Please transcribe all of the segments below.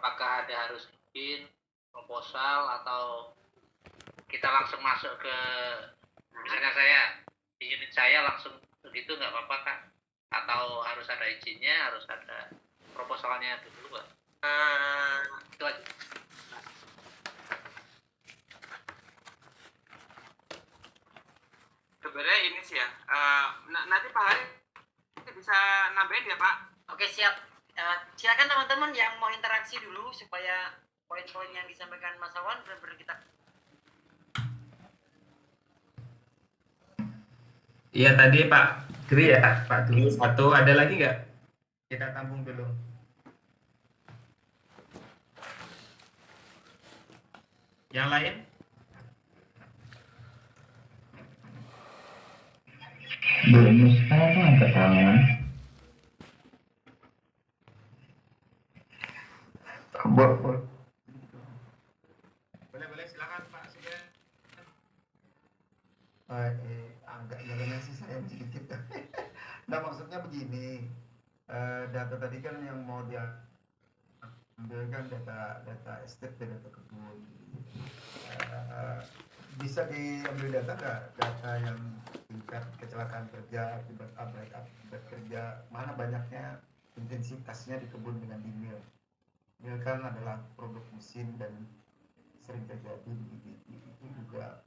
apakah ada harus bikin proposal atau kita langsung masuk ke, misalnya saya di unit saya langsung begitu nggak apa-apa Kak? Atau harus ada izinnya, harus ada proposalnya dulu Pak? Itu aja. Sebenarnya ini sih ya, nanti Pak Hari bisa nambahin ya Pak? Oke siap. Silakan teman-teman yang mau interaksi dulu supaya poin-poin yang disampaikan Mas Awan benar-benar kita. Iya tadi Pak Dwi ya, Pak Dwi satu, ada lagi nggak? Kita tampung dulu. Yang lain? Belum, saya angkat tangan. Boleh silakan Pak Sugeng. Agak jalannya sih saya sedikit. Nah maksudnya begini, data tadi kan yang mau diambil kan data estate dan data kebun. Bisa diambil data nggak, data yang tingkat kecelakaan kerja akibat akibat kerja, mana banyaknya intensitasnya di kebun dengan di mil. Mil kan adalah produk mesin dan sering terjadi di itu juga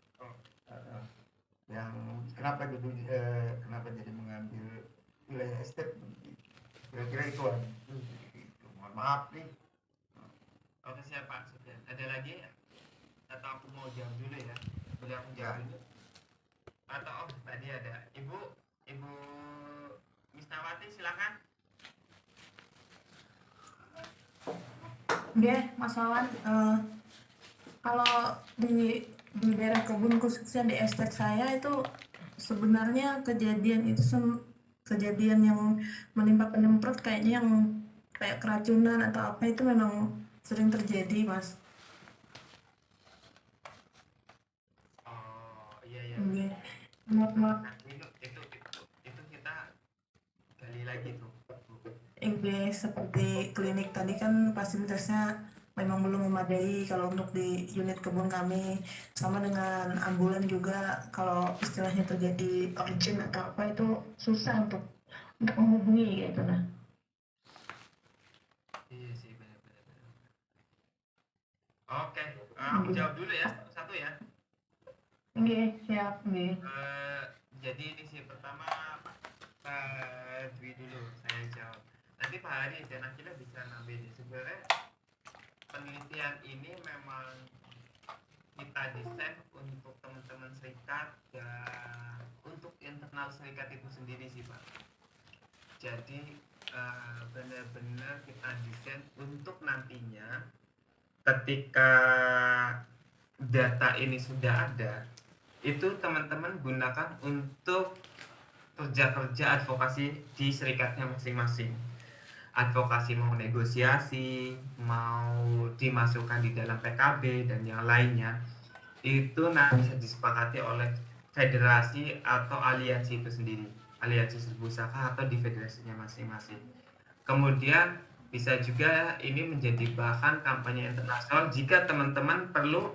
yang kenapa jadi mengambil wilayah estate, kira-kira itu aja. Mohon maaf nih. Oke siap Pak Sugeng. Ada lagi atau aku mau jawab dulu ya? Boleh aku jawab dulu? Atau tadi ada Ibu Misnawati, silakan. Oke, Mas Wawan, kalau di daerah kebun khususnya di estate saya itu sebenarnya kejadian yang menimpa penyemprot kayaknya yang kayak keracunan atau apa itu memang sering terjadi, Mas. Oh iya. Oke. Maaf. Itu kita gali lagi tuh. Oke, seperti klinik tadi kan fasilitasnya memang belum memadai kalau untuk di unit kebun kami, sama dengan ambulan juga kalau istilahnya terjadi urgent atau apa itu susah untuk menghubungi gitu nah. Iya sih, benar. Oke, aku jawab dulu ya satu ya. Oke, siap. Jadi ini sih pertama Pak Dwi dulu saya jawab. Nanti Pak Hari dan Akila bisa nambahin. Sebenarnya penelitian ini memang kita desain untuk teman-teman serikat dan untuk internal serikat itu sendiri sih Pak. Jadi benar-benar kita desain untuk nantinya ketika data ini sudah ada, itu teman-teman gunakan untuk kerja-kerja advokasi di serikatnya masing-masing. Advokasi mau negosiasi, mau dimasukkan di dalam PKB dan yang lainnya, itu nanti bisa disepakati oleh federasi atau aliansi itu sendiri, aliansi seribu usaha atau di federasinya masing-masing. Kemudian bisa juga ini menjadi bahan kampanye internasional jika teman-teman perlu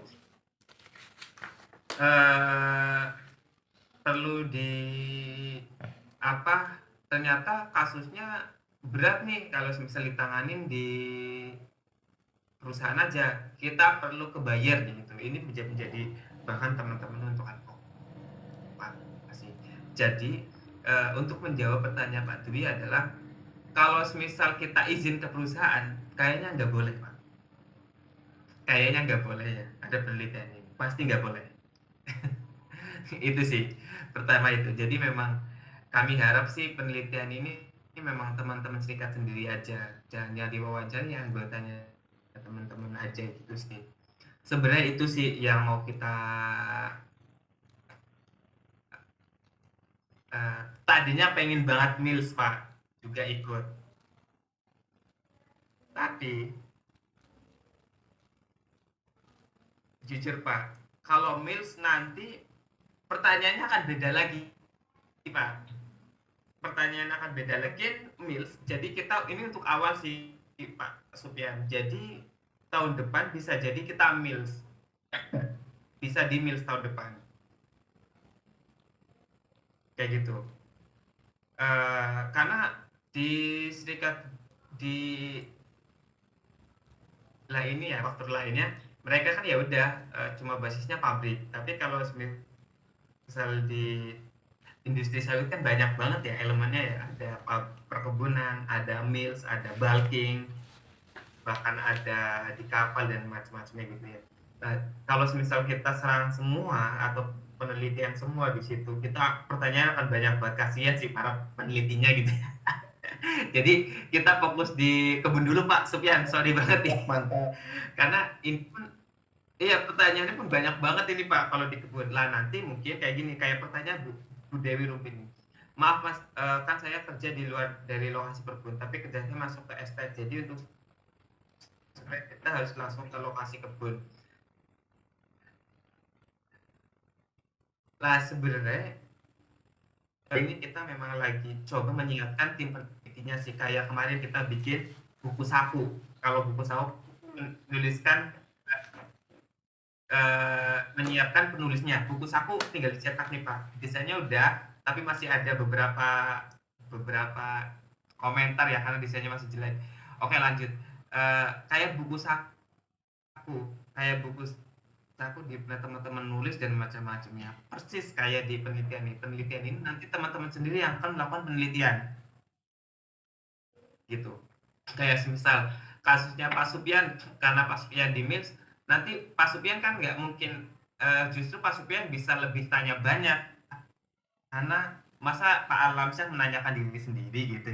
ternyata kasusnya berat nih, kalau misal ditanganin di perusahaan aja kita perlu kebayar gitu. Ini menjadi bahan teman-teman untuk advokasi. Jadi untuk menjawab pertanyaan Pak Dwi adalah kalau misal kita izin ke perusahaan kayaknya nggak boleh Pak. Kayaknya nggak boleh ya, ada penelitian ini pasti nggak boleh. Itu sih pertama itu. Jadi memang kami harap sih penelitian ini memang teman-teman serikat sendiri aja, jangan diwawancara yang anggotanya teman-teman aja gitu sih. Sebenarnya itu sih yang mau kita tadinya pengen banget Mills Pak juga ikut, tapi jujur Pak, kalau Mills nanti pertanyaannya akan beda lagi Pak. Pertanyaan akan beda lagi Mills. Jadi kita ini untuk awal sih Pak Supyan. Jadi tahun depan bisa jadi kita mills, bisa di mills tahun depan kayak gitu. Karena di serikat di ini ya faktor lainnya mereka kan ya udah cuma basisnya pabrik. Tapi kalau misal di industri sawit kan banyak banget ya elemennya ya, ada perkebunan, ada mills, ada bulking, bahkan ada di kapal dan macam-macamnya gitu ya. Kalau misal kita serang semua atau penelitian semua di situ, kita pertanyaan akan banyak banget, kasihan sih para penelitinya gitu ya. Jadi kita fokus di kebun dulu Pak Supyan, sorry banget nih. Mantap. Karena ini pun iya pertanyaannya pun banyak banget ini Pak kalau di kebun. Lah nanti mungkin kayak gini, kayak pertanyaan Bu Dewi Rumpin. Maaf Mas, kan saya kerja di luar dari lokasi kebun, tapi kerjanya masuk ke estate. Jadi untuk kita harus langsung ke lokasi kebun. Lah sebenarnya ini kita memang lagi coba menyiapkan tim penelitinya sih, kayak kemarin kita bikin buku saku. Kalau buku saku menuliskan menyiapkan penulisnya. Buku saku tinggal dicetak nih Pak, desainnya udah, tapi masih ada beberapa komentar ya karena desainnya masih jelek. Oke lanjut. Kayak buku saku di mana teman-teman nulis dan macam-macamnya, persis kayak di penelitian ini nanti teman-teman sendiri yang akan melakukan penelitian gitu. Kayak misal kasusnya Pak Supyan, karena Pak Supyan di mills, nanti Pak Supyan kan nggak mungkin, justru Pak Supyan bisa lebih tanya banyak, karena masa Pak Alamsyah menanyakan diri sendiri gitu.